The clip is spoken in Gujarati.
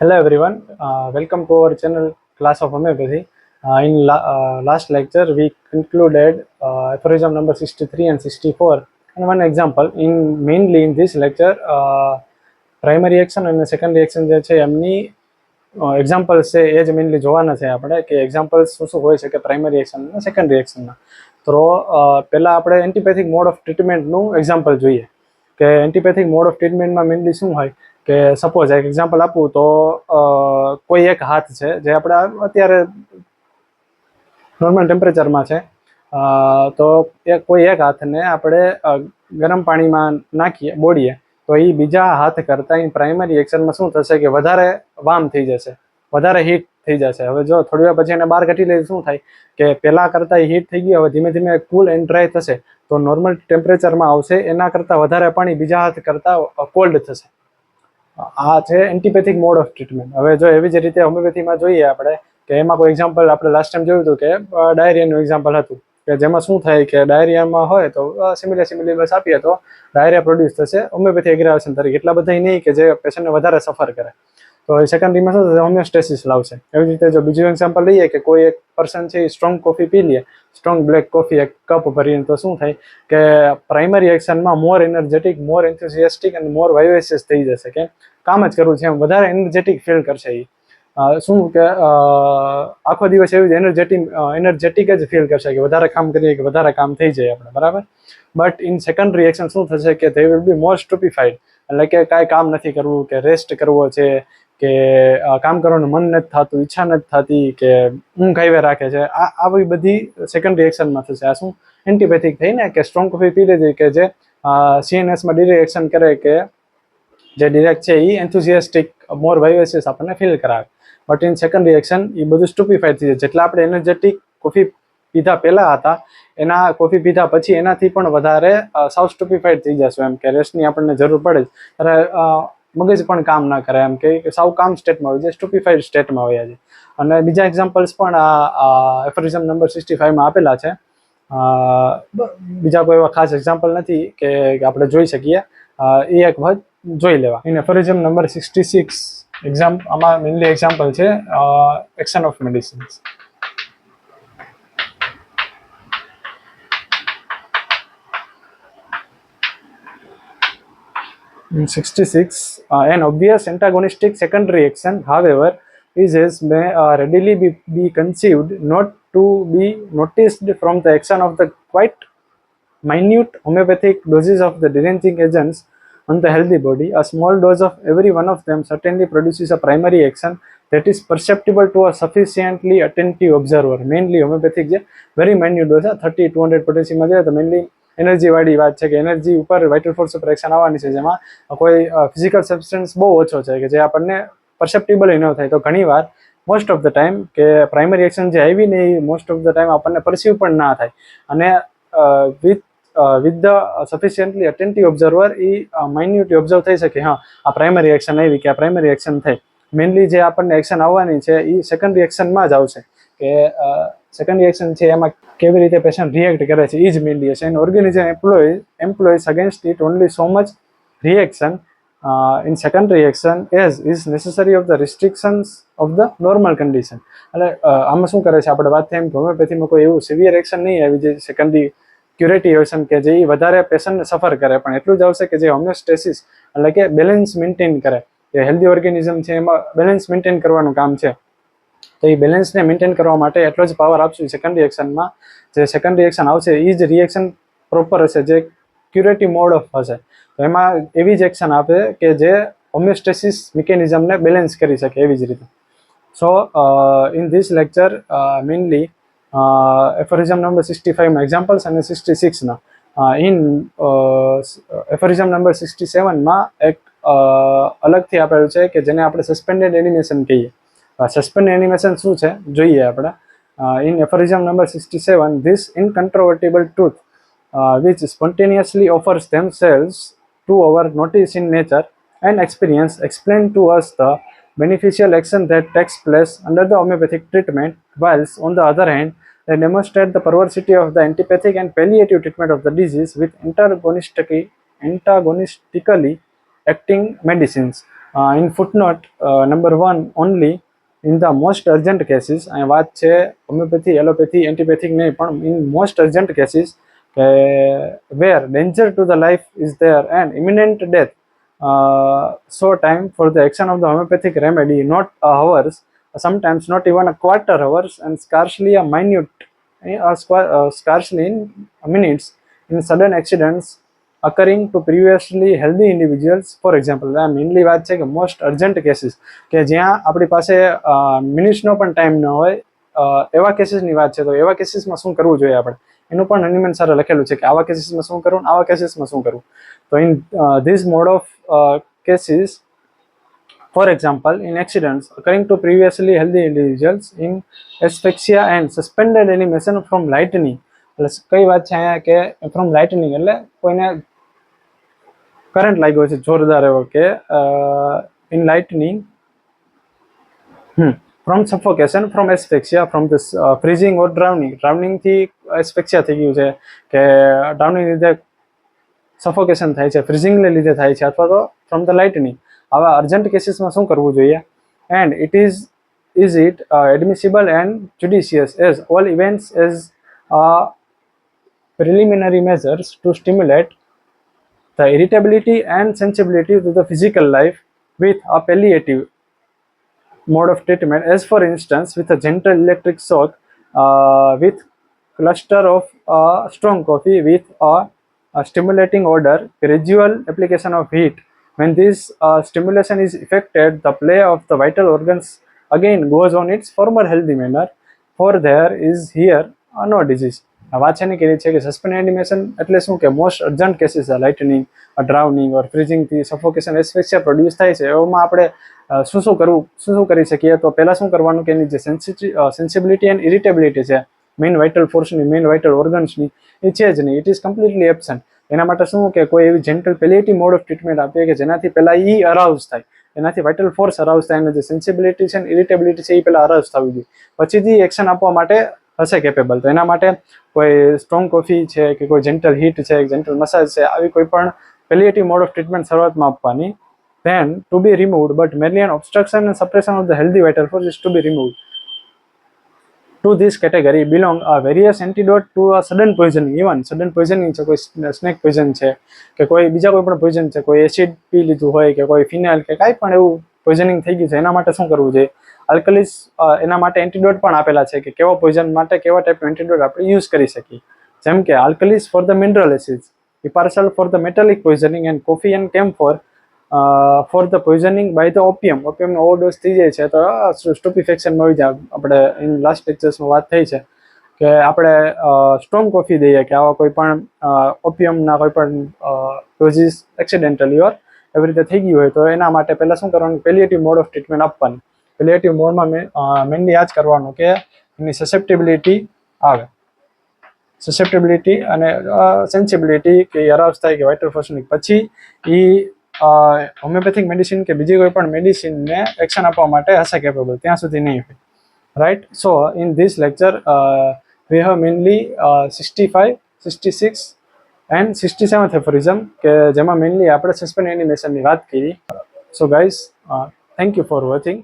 Hello everyone, welcome to our channel Class of Homeopathy. In last lecture, we concluded aphorism number 63 and 64 and one example. Mainly in this lecture, primary action and secondary action જે છે એમની એક્ઝામ્પલ્સ છે એ જ મેઇનલી જોવાના છે આપણે કે એક્ઝામ્પલ્સ શું શું હોઈ શકે પ્રાઇમરી એક્શન અને સેકન્ડરી એક્શનના. તો પહેલાં આપણે એન્ટીપેથિક મોડ ઓફ ટ્રીટમેન્ટનું એક્ઝામ્પલ જોઈએ કે એન્ટીપેથિક મોડ ઓફ ટ્રીટમેન્ટમાં મેઇનલી શું હોય કે સપોઝ એક એક્ઝામ્પલ આપું તો કોઈ એક હાથ છે જે આપણે અત્યારે નોર્મલ ટેમ્પરેચરમાં છે, તો કોઈ એક હાથને આપણે ગરમ પાણીમાં નાખીએ બોળીએ તો એ બીજા હાથ કરતાં એ પ્રાઇમરી એક્શનમાં શું થશે કે વધારે વાર્મ થઈ જશે, વધારે હીટ થઈ જશે. હવે જો થોડી વાર પછી એને બહાર કાઢી લઈએ શું થાય કે પહેલાં કરતાં હીટ થઈ ગયું, હવે ધીમે ધીમે કૂલ એન્ડ ડ્રાય થશે તો નોર્મલ ટેમ્પરેચરમાં આવશે, એના કરતાં વધારે પાણી બીજા હાથ કરતાં કોલ્ડ થશે. આ છે એન્ટીપેથિક મોડ ઓફ ટ્રીટમેન્ટ. હવે જો એવી જ રીતે હોમિયોપેથીમાં જોઈએ આપણે કે એમાં કોઈ એક્ઝામ્પલ આપણે લાસ્ટ ટાઈમ જોયું હતું કે ડાયરિયાનું એક્ઝામ્પલ હતું કે જેમાં શું થાય કે ડાયરિયામાં હોય તો સિમિલી બસ આપીએ તો ડાયરિયા પ્રોડ્યુસ થશે હોમિયોપેથી એગ્રાવેશન તરીકે. એટલા બધા નહીં કે જે પેશન્ટને વધારે સફર કરે. તો સેકન્ડરીમાં શું થશે, હોમિયોસ્ટેસિસ લાવશે. એવી રીતે જો બીજું એક્ઝામ્પલ લઈએ કે કોઈ એક પર્સન છે એ સ્ટ્રોંગ કોફી પી લે, સ્ટ્રોંગ બ્લેક કોફી એક કપ ભરીને, તો શું થાય કે પ્રાઇમરી એક્શનમાં મોર એનર્જેટિક, મોર એન્થુઝિયાસ્ટિક અને મોર વાઇવેસિયસ થઈ જશે. કે કામ જ કરવું છે એમ વધારે એનર્જેટિક ફીલ કરશે. એ શું કે આખો દિવસ એવી એનર્જેટિક જ ફીલ કરશે કે વધારે કામ કરીએ કે વધારે કામ થઈ જાય આપણે, બરાબર. બટ ઇન સેકન્ડરી એક્શન શું થશે કે દે વિલ બી મોર સ્ટુપીફાઈડ, એટલે કે કાંઈ કામ નથી કરવું, કે રેસ્ટ કરવો છે, કે કામ કરવાનું મન નથી થતું, ઈચ્છા નથી થતી, કે ઊંઘ આવ્યા રાખે છે. આવી બધી સેકન્ડરી એક્શનમાં થશે. આ શું એન્ટીપેથિક થઈ ને કે સ્ટ્રોંગ કોફી પી લીધી કે જે સીએનએસમાં ડિરેક્ટ એક્શન કરે કે જે ડિરેક્ટ છે એ એન્થુઝિયાસ્ટિક મોર વાઇવેસિયસ આપણને ફીલ કરાવે. બટ ઇન સેકન્ડરી એક્શન એ બધું સ્ટુપીફાઈડ થઈ જાય. જેટલા આપણે એનર્જેટિક કોફી પીધા પહેલાં હતા એના કોફી પીધા પછી એનાથી પણ વધારે સાવ સ્ટુપીફાઈડ થઈ જશું, એમ કે રેસ્ટની આપણને જરૂર પડે જ. ત્યારે મગજ પણ કામ ના કરે, એમ કે સાવ કામ સ્ટેટમાં હોય છે, સ્ટુપીફાઈડ સ્ટેટમાં હોય છે. અને બીજા એક્ઝામ્પલ્સ પણ આ એફોરિઝમ નંબર 65માં આપેલા છે. બીજા કોઈ એવા ખાસ એક્ઝામ્પલ નથી કે આપણે જોઈ શકીએ, એ એક વખત જોઈ લેવા. ઇન એફોરિઝમ નંબર 66 આમાં મેઇનલી એક્ઝામ્પલ છે action of medicines. In 66, an obvious antagonistic secondary action, however, is as may readily be conceived not to be noticed from the action of the quite minute homeopathic doses of the deranging agents on the healthy body. A small dose of every one of them certainly produces a primary action that is perceptible to a sufficiently attentive observer. Mainly homeopathic જે very minute dose 30-200 પોટેશિયમ છે, તો મેઇનલી એનર્જી વાળી વાત છે કે એનર્જી ઉપર વાઇટલ ફોર્સ ઉપર એક્શન આવવાની છે, જેમાં કોઈ ફિઝિકલ સબસ્ટન્સ બહુ ઓછો છે કે જે આપણને પરસેપ્ટિબલ ન થાય. તો ઘણીવાર મોસ્ટ ઓફ ધ ટાઈમ કે પ્રાઇમરી એક્શન જે આવી ને એ મોસ્ટ ઓફ ધ ટાઈમ આપણને પરસીવ પણ ના થાય. અને with the sufficiently attentive observer એ માઇન્યુટલી ઓબ્ઝર્વ થઈ શકે, હા આ પ્રાઇમરી એક્શન આવી કે આ પ્રાઇમરી એક્શન થઈ. મેઇનલી જે આપણને એક્શન આવવાની છે એ સેકન્ડરી એક્શનમાં જ આવશે કે સેકન્ડરી એક્શન છે એમાં કેવી રીતે પેશન્ટ રિએક્ટ કરે છે એ જ મેઇનલી હશે. And organism employees against it only so much reaction in secondary action as is necessary of the restrictions of the normal condition. એટલે આમાં શું કરે છે, આપણે વાત થઈ એમ હોમિયોપેથીમાં કોઈ એવું સિવિયર એક્શન નહીં આવી જે સેકન્ડરી ક્યુરેટિવ એક્શન કે જે વધારે પેશન્ટને સફર કરે, પણ એટલું જ આવશે કે જે હોમિયોસ્ટેસિસ એટલે કે બેલેન્સ મેન્ટેન કરે. જે હેલ્ધી ઓર્ગેનિઝમ છે એમાં બેલેન્સ મેન્ટેન કરવાનું કામ છે, તો એ બેલેન્સને મેન્ટેન કરવા માટે એટલો જ પાવર આપશું સેકન્ડરી એક્શનમાં. જે સેકન્ડરી એક્શન આવશે એ જ રિએક્શન પ્રોપર હશે, જે ક્યુરેટિવ મોડ ઓફ હશે. તો એમાં એવી જ એક્શન આપે કે જે હોમિયોસ્ટેસિસ મિકેનિઝમને બેલેન્સ કરી શકે એવી જ રીતે. So in this lecture mainly aphorism number 65માં એક્ઝામ્પલ્સ અને 66ના ઇન એફોરિઝમ નંબર 67માં એક અલગથી આપેલું છે કે જેને આપણે સસ્પેન્ડેડ એનિમેશન કહીએ. સસ્પેન્ડ એનિમેશન શું છે જોઈએ આપણે. In aphorism number 67, this incontrovertible truth which spontaneously offers themselves to our notice in nature and experience explain to us the beneficial action that takes place under the homeopathic treatment, whilst on the other hand they demonstrate the perversity of the antipathic and palliative treatment of the disease with antagonistically acting medicines. In footnote number 1 only, in the most urgent cases, અહીં વાત છે હોમિયોપેથી, એલોપેથી, એન્ટીપેથિક નહીં, પણ in most urgent cases where danger to the life is there and imminent death, so time for the action of the homeopathic remedy, not hours, sometimes not even a quarter hours, and scarcely a minute, scarcely in minutes, in sudden accidents occurring to previously healthy individuals. For example, આ મેઇનલી વાત છે કે મોસ્ટ અર્જન્ટ કેસીસ કે જ્યાં આપણી પાસે મિનિટ્સનો પણ ટાઈમ ન હોય, એવા કેસીસની વાત છે. તો એવા કેસીસમાં શું કરવું જોઈએ આપણે, એનું પણ હનીમેન સરે લખેલું છે કે આવા કેસીસમાં શું કરવું, આવા કેસીસમાં શું કરવું. તો in this mode of cases, for example, in accidents occurring to previously healthy individuals, in asphyxia and suspended animation from lightning. એટલે કઈ વાત છે અહીંયા કે ફ્રોમ લાઇટનિંગ એટલે કોઈને કરંટ લાગ્યો છે જોરદાર એવો, કે in lightning, from suffocation, from asphyxia, from the freezing or ડ્રાઉનિંગથી એસ્ફેક્સિયા થઈ ગયું છે, કે ડ્રાઉનિંગ લીધે સફોકેશન થાય છે, ફ્રીઝિંગને લીધે થાય છે, અથવા તો ફ્રોમ ધ લાઇટનિંગ. આવા અર્જન્ટ કેસીસમાં શું કરવું જોઈએ? And is it admissible and judicious as all events as preliminary measures to stimulate the irritability and sensibility to the physical life with a palliative mode of treatment, as for instance with a gentle electric shock, with cluster of strong coffee with a stimulating odor, gradual application of heat. When this stimulation is effected, the play of the vital organs again goes on its former healthy manner, for there is here no disease. વાત છે ને કરી છે કે સસ્પેન્ડ એનિમેશન એટલે શું, કે most urgent cases, lightning, drowning ઓર ફ્રીઝિંગથી સફોકેશન, એસ્ફેક્સિયા પ્રોડ્યુસ થાય છે, એવામાં આપણે શું કરવું, શું કરી શકીએ? તો પહેલાં શું કરવાનું કે એની જે સેન્સિબિલિટી એન્ડ ઇરિટેબિલિટી છે મેઇન વાઇટલ ફોર્સની, મેઇન વાઇટલ ઓર્ગન્સની, એ છે જ નહીં, ઇટ ઇઝ કમ્પ્લીટલી એબસન્ટ. એના માટે શું કે કોઈ એવી gentle palliative mode of treatment આપીએ કે જેનાથી પહેલાં એ અરાઉઝ થાય, એનાથી વાઇટલ ફોર્સ અરાઉઝ થાય, અને જે સેન્સિબિલિટી છે ને ઇરિટેબિલિટી છે એ પહેલાં અરાઉઝ થવી જોઈએ, પછીથી એક્શન આપવા માટે હશે કેપેબલ. તો એના માટે કોઈ સ્ટ્રોંગ કોફી છે, કે કોઈ જેન્ટલ હીટ છે, જેન્ટલ મસાજ છે, આવી કોઈ પણ પેલિએટિવ મોડ ઓફ ટ્રીટમેન્ટ શરૂઆતમાં આપવાની. then to be removed, but merely an obstruction and suppression of the healthy vital force is to be removed. To this category belong a various antidote to a sudden poisoning. Even sudden poisoning છે, કોઈ સ્નેક પોઈઝન છે, કે કોઈ બીજા કોઈ પણ પોઈઝન છે, કોઈ એસિડ પી લીધું હોય, કે કોઈ ફિનાઇલ કે કાંઈ પણ એવું પોઈઝનિંગ થઈ ગયું છે, એના માટે શું કરવું જોઈએ? આલ્કલીસ, એના માટે એન્ટીડોટ પણ આપેલા છે કે કેવા પોઈઝન માટે કેવા ટાઈપનું એન્ટીડોટ આપણે યુઝ કરી શકીએ. જેમ કે alkalis for the mineral acids, ઇપાર્સલ for the metallic poisoning, and coffee and camphor for the poisoning by the opium. ઓપિયમનો ઓવરડોઝ થઈ જાય છે તો સ્ટુપીફેક્શનમાં આવી જાય. આપણે ઇન લાસ્ટ લેક્ચર્સમાં વાત થઈ છે કે આપણે સ્ટ્રોંગ કોફી દઈએ કે આવા કોઈ પણ ઓપિયમના કોઈ પણ ડોઝીસ એક્સિડેન્ટલી ઓર એવી રીતે થઈ ગયું હોય, તો એના માટે પહેલાં શું કરવાનું? પેલિએટિવ મોડ ઓફ ટ્રીટમેન્ટ આપવાની. પેલિએટિવ મોડમાં મેઇનલી આ જ કરવાનું કે એની સસેપ્ટેબિલિટી આવે, સસેપ્ટેબિલિટી અને સેન્સિબિલિટી કે અરાઉઝ થાય કે વાઇટલ ફોર્સની, પછી એ હોમિયોપેથિક મેડિસિન કે બીજી કોઈ પણ મેડિસિનને એક્શન આપવા માટે હશે કેપેબલ, ત્યાં સુધી નહીં હોય. Right. So in this lecture we have mainly 65, 66 and 67th એફોરિઝમ, કે જેમાં મેઇનલી આપણે સસ્પેન્ડ એનિમેશનની વાત કરી. So guys, thank you for watching.